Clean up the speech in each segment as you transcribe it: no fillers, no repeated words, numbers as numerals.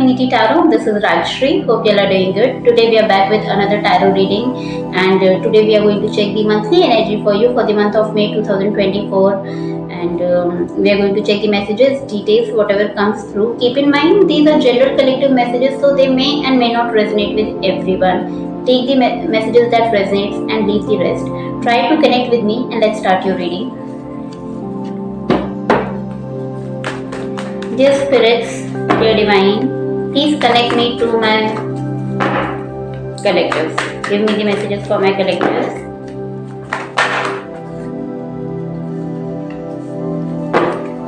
Affinity Tarot. This is Rajshri. Hope you all are doing good. Today we are back with another tarot reading, and today we are going to check the monthly energy for you for the month of May 2024. And we are going to check the messages, details, whatever comes through. Keep in mind these are general collective messages, so they may and may not resonate with everyone. Take the messages that resonates and leave the rest. Try to connect with me and let's start your reading. Dear spirits, dear divine, please connect me to my collectives. Give me the messages for my collectives.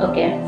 Okay.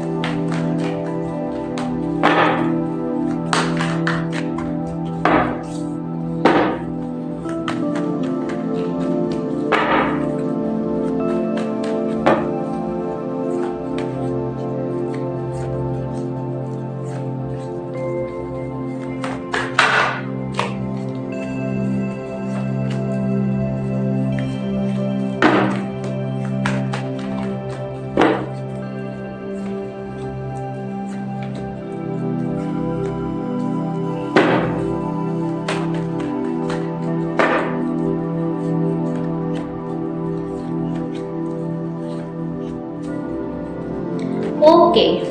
Okay,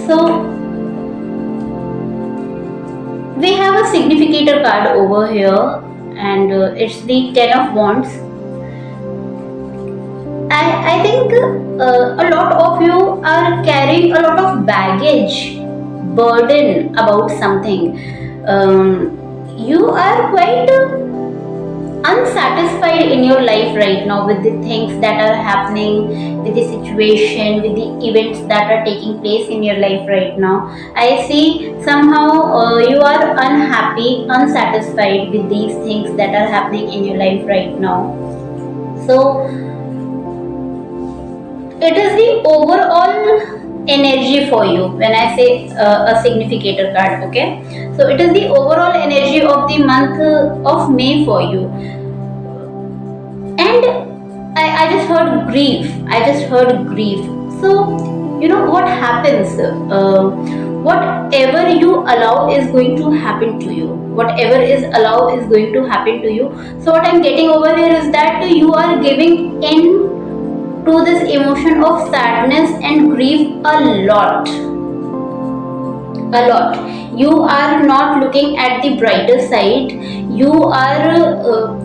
so we have a significator card over here, and it's the Ten of Wands. I think a lot of you are carrying a lot of baggage, burden about something. You are quite unsatisfied in your life right now with the things that are happening, with the situation, with the events that are taking place in your life right now. I see somehow you are unhappy, unsatisfied with these things that are happening in your life right now. So it is the overall energy for you when I say a significator card. Okay, so it is the overall energy of the month of May for you. And I just heard grief. So you know what happens, whatever you allow is going to happen to you. Whatever is allowed is going to happen to you. So what I'm getting over here is that you are giving in to this emotion of sadness and grief a lot. You are not looking at the brighter side. You are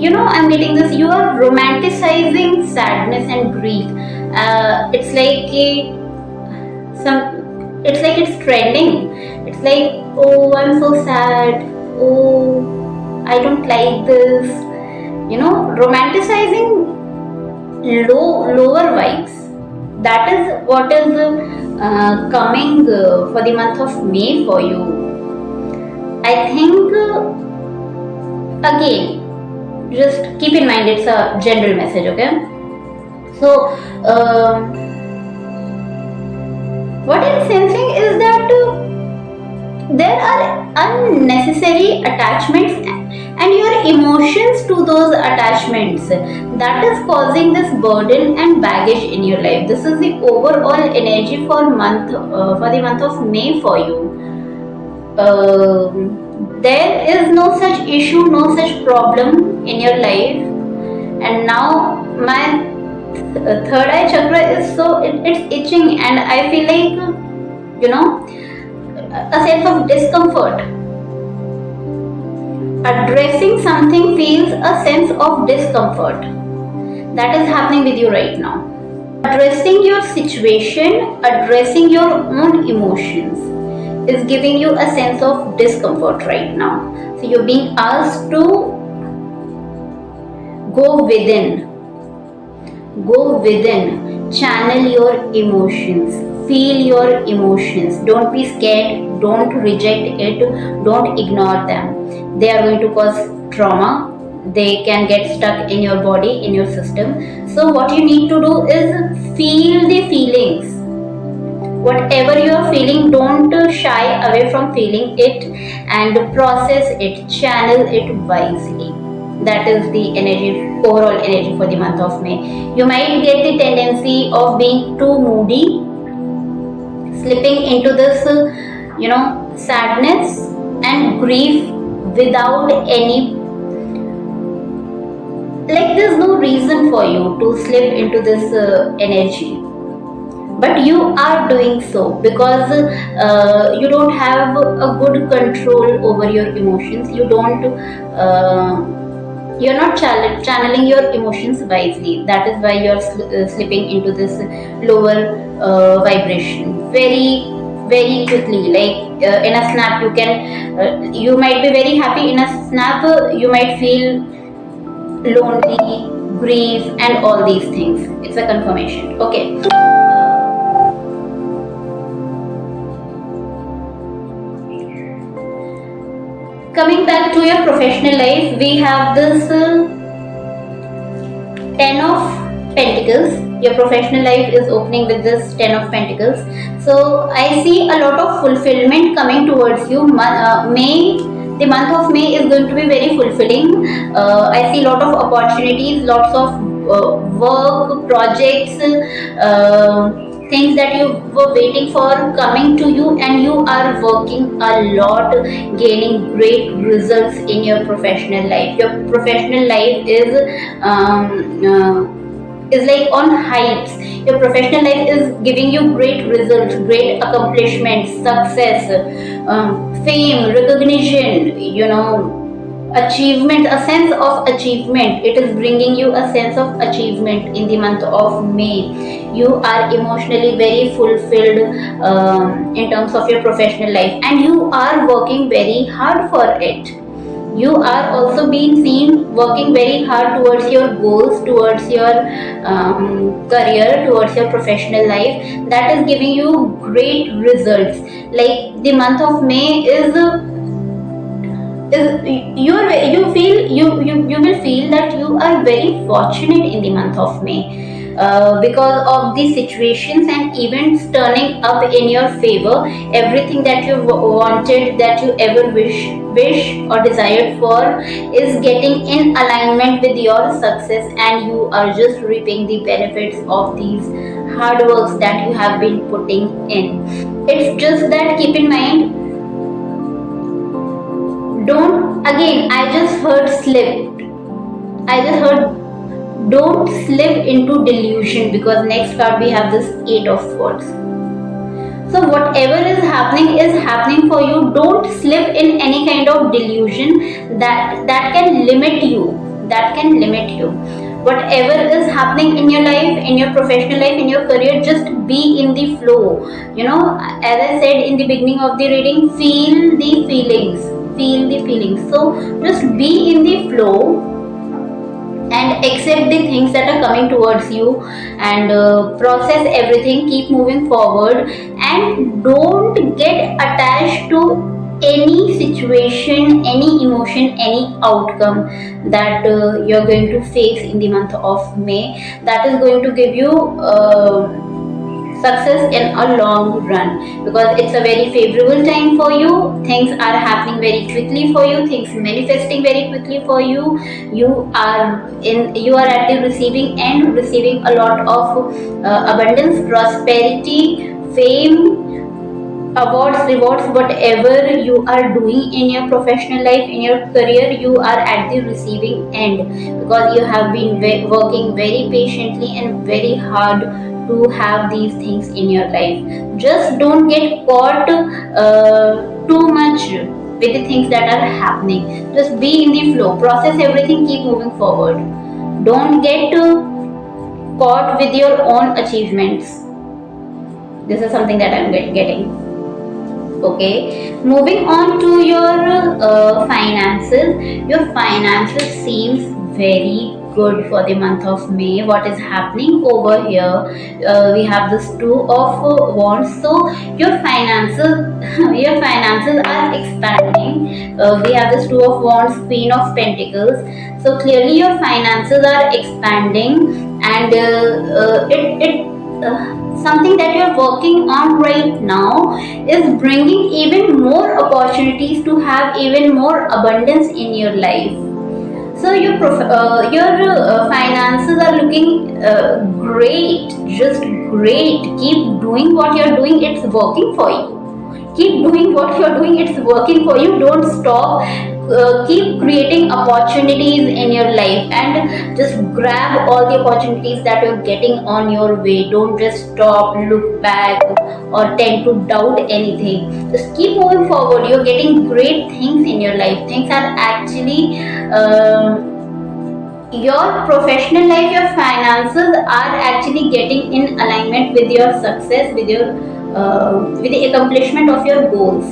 I'm getting this, you are romanticizing sadness and grief. It's like it's trending. It's like, oh, I'm so sad, oh, I don't like this, romanticizing lower vibes. That is what is coming for the month of May for you. I think again, just keep in mind it's a general message. Okay, so what I'm sensing is that there are unnecessary attachments and your emotions to those attachments that is causing this burden and baggage in your life. This is the overall energy for the month of May for you. There is no such issue, no such problem in your life, and now my third eye chakra is it's itching, and I feel like a sense of discomfort. Addressing something feels a sense of discomfort. That is happening with you right now. Addressing your situation, addressing your own emotions is giving you a sense of discomfort right now. So you're being asked to go within, channel your emotions, feel your emotions. Don't be scared, don't reject it, don't ignore them. They are going to cause trauma. They can get stuck in your body, in your system. So what you need to do is feel the feelings. Whatever you are feeling, don't shy away from feeling it and process it, channel it wisely. That is the energy, overall energy for the month of May. You might get the tendency of being too moody, slipping into this sadness and grief without any, like there's no reason for you to slip into this energy, but you are doing so because you don't have a good control over your emotions. You're not channeling your emotions wisely. That is why you're slipping into this lower vibration very very quickly. Like in a snap you can you might be very happy. In a snap you might feel lonely, grief, and all these things. It's a confirmation. Okay. Coming back to your professional life, we have this Ten of Pentacles. Your professional life is opening with this Ten of Pentacles. So I see a lot of fulfillment coming towards you. The month of May is going to be very fulfilling. I see a lot of opportunities, lots of work, projects, things that you were waiting for coming to you, and you are working a lot, gaining great results in your professional life. Your professional life is like on heights. Your professional life is giving you great results, great accomplishments, success, fame, recognition, achievement, a sense of achievement. It is bringing you a sense of achievement in the month of May. You are emotionally very fulfilled in terms of your professional life, and you are working very hard for it. You are also being seen working very hard towards your goals, towards your career, towards your professional life. That is giving you great results. Like the month of May is you will feel that you are very fortunate in the month of May. Because of the situations and events turning up in your favor, everything that you wanted, that you ever wish or desired for, is getting in alignment with your success, and you are just reaping the benefits of these hard works that you have been putting in. It's just that keep in mind, don't, again, I just heard slipped. I just heard don't slip into delusion, because next card we have this Eight of Swords. So whatever is happening for you. Don't slip in any kind of delusion that can limit you. That can limit you. Whatever is happening in your life, in your professional life, in your career, just be in the flow. As I said in the beginning of the reading, feel the feelings. Feel the feelings. So just be in the flow and accept the things that are coming towards you, and process everything, keep moving forward, and don't get attached to any situation, any emotion, any outcome that you're going to face in the month of May. That is going to give you success in a long run, because it's a very favorable time for you. Things are happening very quickly for you, things manifesting very quickly for you. You are at the receiving end, receiving a lot of abundance, prosperity, fame, awards, rewards. Whatever you are doing in your professional life, in your career, you are at the receiving end, because you have been working very patiently and very hard to have these things in your life. Just don't get caught too much with the things that are happening. Just be in the flow, process everything, keep moving forward. Don't get caught with your own achievements. This is something that I'm getting. Okay, moving on to your finances. Your finances seems very good for the month of May. What is happening over here? We have this Two of Wands. So your finances, your finances are expanding. We have this Two of Wands, Queen of Pentacles. So clearly your finances are expanding, and something that you're working on right now is bringing even more opportunities to have even more abundance in your life. So your finances are looking great, just great. Keep doing what you're doing, it's working for you. Keep doing what you're doing, it's working for you. Don't stop. Keep creating opportunities in your life and just grab all the opportunities that you're getting on your way. Don't just stop, look back, or tend to doubt anything. Just keep moving forward. You're getting great things in your life. Things are actually your professional life, your finances are actually getting in alignment with your success, with the accomplishment of your goals.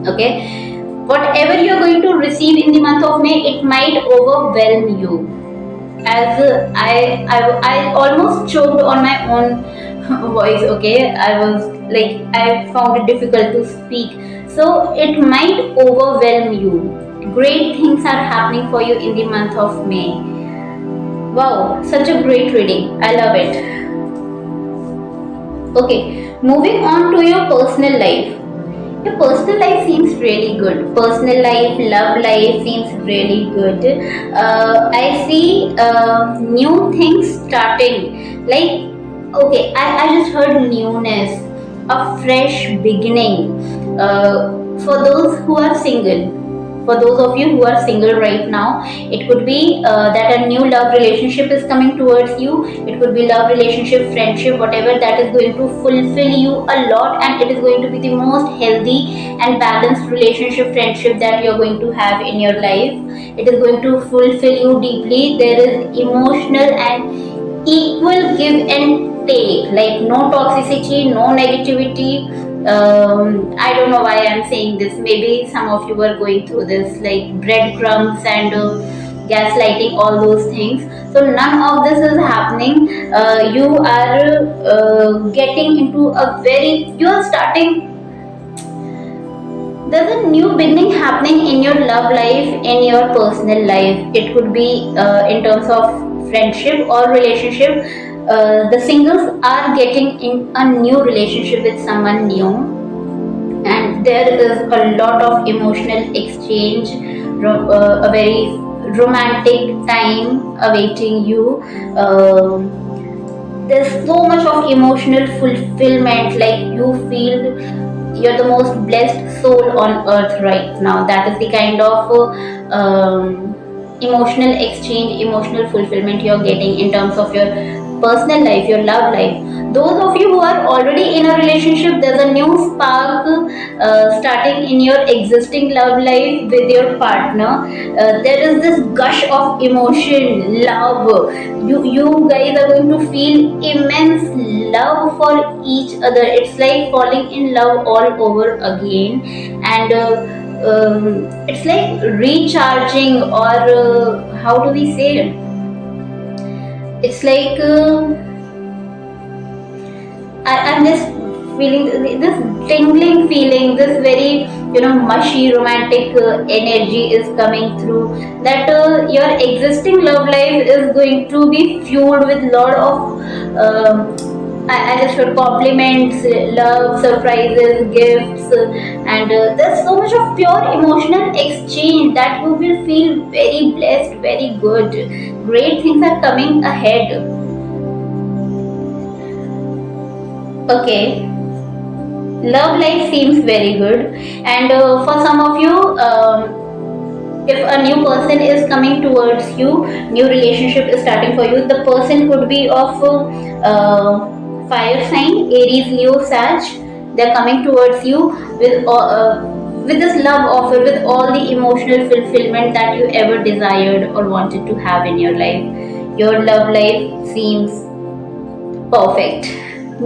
Okay, whatever you're going to receive in the month of May, it might overwhelm you. As I almost choked on my own voice. Okay, I was like, I found it difficult to speak, so it might overwhelm you. Great things are happening for you in the month of May. Wow, such a great reading, I love it. Okay, moving on to your personal life. Your personal life seems really good. Personal life, love life seems really good. I see new things starting. Like, okay, I just heard newness, a fresh beginning. For those who are single, for those of you who are single right now, it could be that a new love relationship is coming towards you. It could be love relationship, friendship, whatever, that is going to fulfill you a lot, and it is going to be the most healthy and balanced relationship, friendship that you're going to have in your life. It is going to fulfill you deeply. There is emotional and equal give and take, like no toxicity, no negativity. I don't know why I'm saying this. Maybe some of you were going through this, like breadcrumbs and gaslighting, all those things. So none of this is happening. You are getting into a very, you are starting, there's a new beginning happening in your love life, in your personal life. It could be in terms of friendship or relationship. The singles are getting in a new relationship with someone new, and there is a lot of emotional exchange, a very romantic time awaiting you. There's so much of emotional fulfillment, like you feel you're the most blessed soul on earth right now. That is the kind of emotional exchange, emotional fulfillment you're getting in terms of your personal life, your love life. Those of you who are already in a relationship, there's a new spark starting in your existing love life with your partner. There is this gush of emotion, love. You guys are going to feel immense love for each other. It's like falling in love all over again, and it's like recharging, or how do we say it? It's like I'm just feeling this tingling feeling, this very, mushy romantic energy is coming through. That your existing love life is going to be fueled with lot of I just heard compliments, love, surprises, gifts, and there's so much of pure emotional exchange that you will feel very blessed, very good. Great things are coming ahead. Okay, love life seems very good, and for some of you, if a new person is coming towards you, new relationship is starting for you. The person could be of fire sign, Aries, Leo, Sag. They're coming towards you with this love offer, with all the emotional fulfillment that you ever desired or wanted to have in your life. Your love life seems perfect,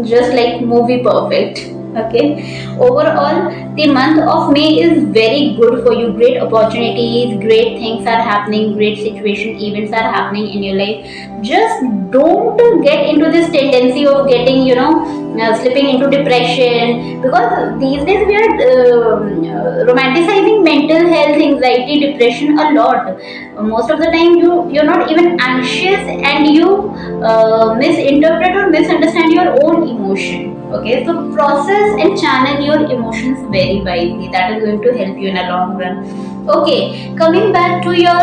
just like movie perfect. Okay, overall the month of May is very good for you. Great opportunities, great things are happening, great situation, events are happening in your life. Just don't get into this tendency of getting, slipping into depression, because these days we are romanticizing mental health, anxiety, depression a lot. Most of the time you're not even anxious, and you misinterpret or misunderstand your own emotion. Okay, so process and channel your emotions very wisely. That is going to help you in a long run. Okay, coming back to your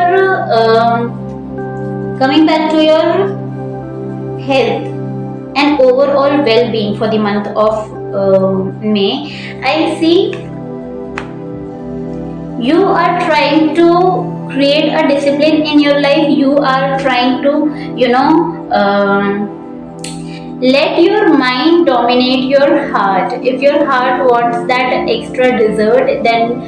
health and overall well-being for the month of May, I see you are trying to create a discipline in your life. You are trying to, let your mind dominate your heart. If your heart wants that extra dessert, then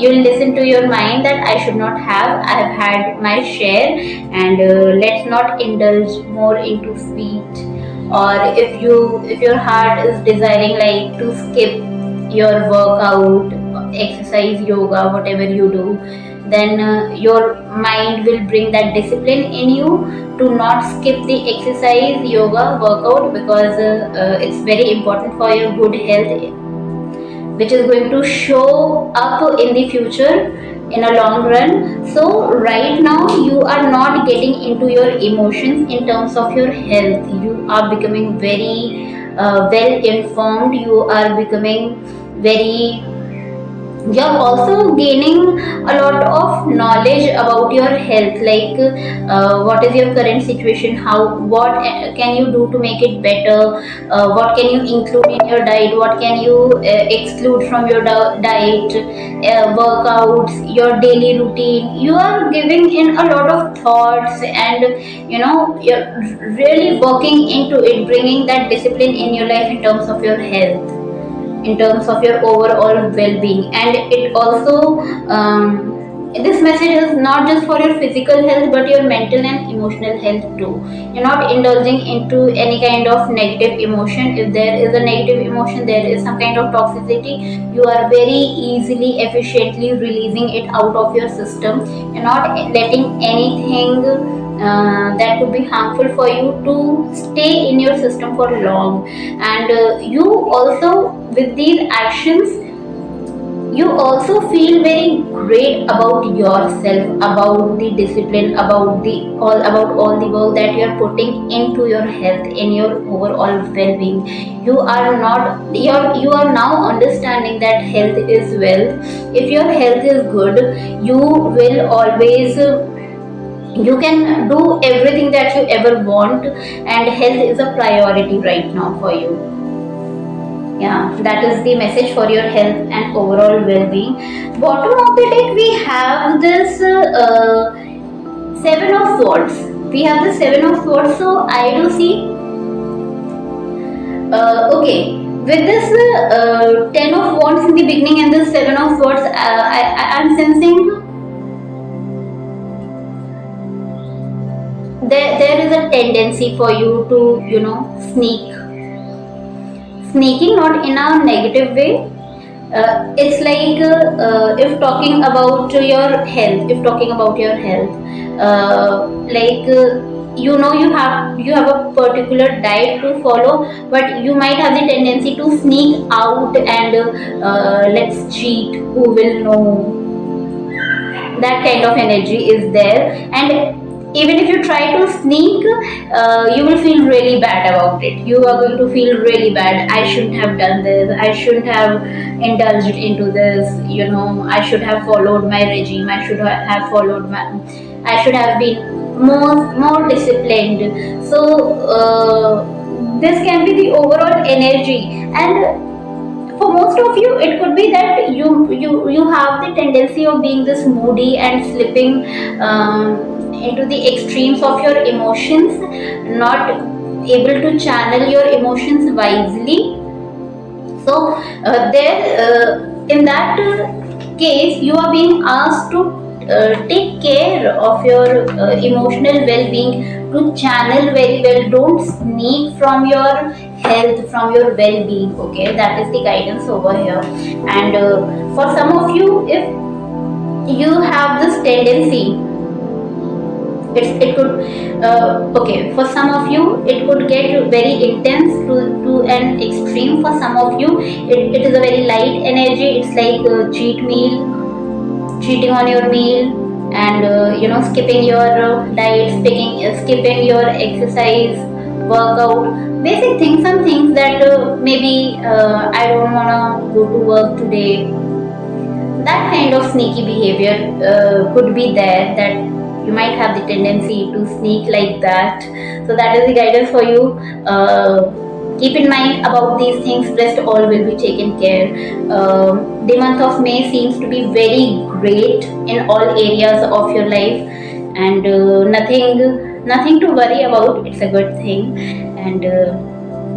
you'll listen to your mind that I should not have. I have had my share, and let's not indulge more into sweet. Or if your heart is desiring like to skip your workout, exercise, yoga, whatever you do, then your mind will bring that discipline in you to not skip the exercise, yoga, workout, because it's very important for your good health, which is going to show up in the future in a long run. So right now you are not getting into your emotions in terms of your health. You are becoming very well informed. You are becoming very, you're also gaining a lot of knowledge about your health, like what is your current situation, how, what can you do to make it better, what can you include in your diet, what can you exclude from your diet, workouts, your daily routine. You are giving in a lot of thoughts, and you're really working into it, bringing that discipline in your life in terms of your health, in terms of your overall well-being. And it also, this message is not just for your physical health but your mental and emotional health too. You're not indulging into any kind of negative emotion. If there is a negative emotion, there is some kind of toxicity, you are very easily, efficiently releasing it out of your system. You're not letting anything that could be harmful for you to stay in your system for long. And you also, with these actions, you also feel very great about yourself, about the discipline, about all the work that you are putting into your health, in your overall well-being. You are now understanding that health is wealth. If your health is good, you will always, you can do everything that you ever want, and health is a priority right now for you. Yeah, that is the message for your health and overall well-being. Bottom of the deck, we have this seven of swords. We have the seven of swords. So I do see, okay, with this 10 of wands in the beginning and the 7 of swords, I am sensing there is a tendency for you to, sneaking, not in a negative way. It's like, if talking about your health, like, you have a particular diet to follow, but you might have the tendency to sneak out and let's cheat, who will know. That kind of energy is there, and even if you try to sneak, you will feel really bad about it. You are going to feel really bad. I shouldn't have done this, I shouldn't have indulged into this, I should have followed my regime, I should have been more disciplined. So this can be the overall energy. And for most of you, it could be that you have the tendency of being this moody and slipping into the extremes of your emotions, not able to channel your emotions wisely. So there, in that case, you are being asked to take care of your emotional well-being, to channel very well. Don't sneak from your health, from your well-being. Okay, that is the guidance over here. And for some of you, if you have this tendency, it could, okay, for some of you it could get very intense to an extreme. For some of you, it is a very light energy. It's like cheating on your meal, and skipping your diet, skipping your exercise, workout, basic things. Some things that maybe I don't want to go to work today, that kind of sneaky behavior could be there, that you might have the tendency to sneak like that. So that is the guidance for you. Keep in mind about these things, rest all will be taken care. The month of May seems to be very great in all areas of your life, and nothing to worry about. It's a good thing. And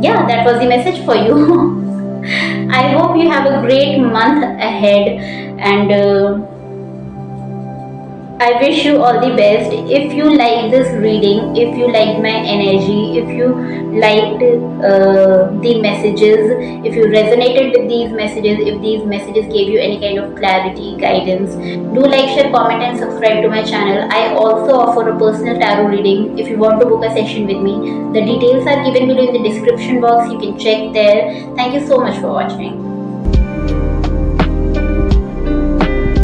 yeah, that was the message for you. I hope you have a great month ahead, and I wish you all the best. If you like this reading, if you liked my energy, if you liked the messages, if you resonated with these messages, if these messages gave you any kind of clarity, guidance, do like, share, comment, and subscribe to my channel. I also offer a personal tarot reading. If you want to book a session with me, the details are given below in the description box. You can check there. Thank you so much for watching.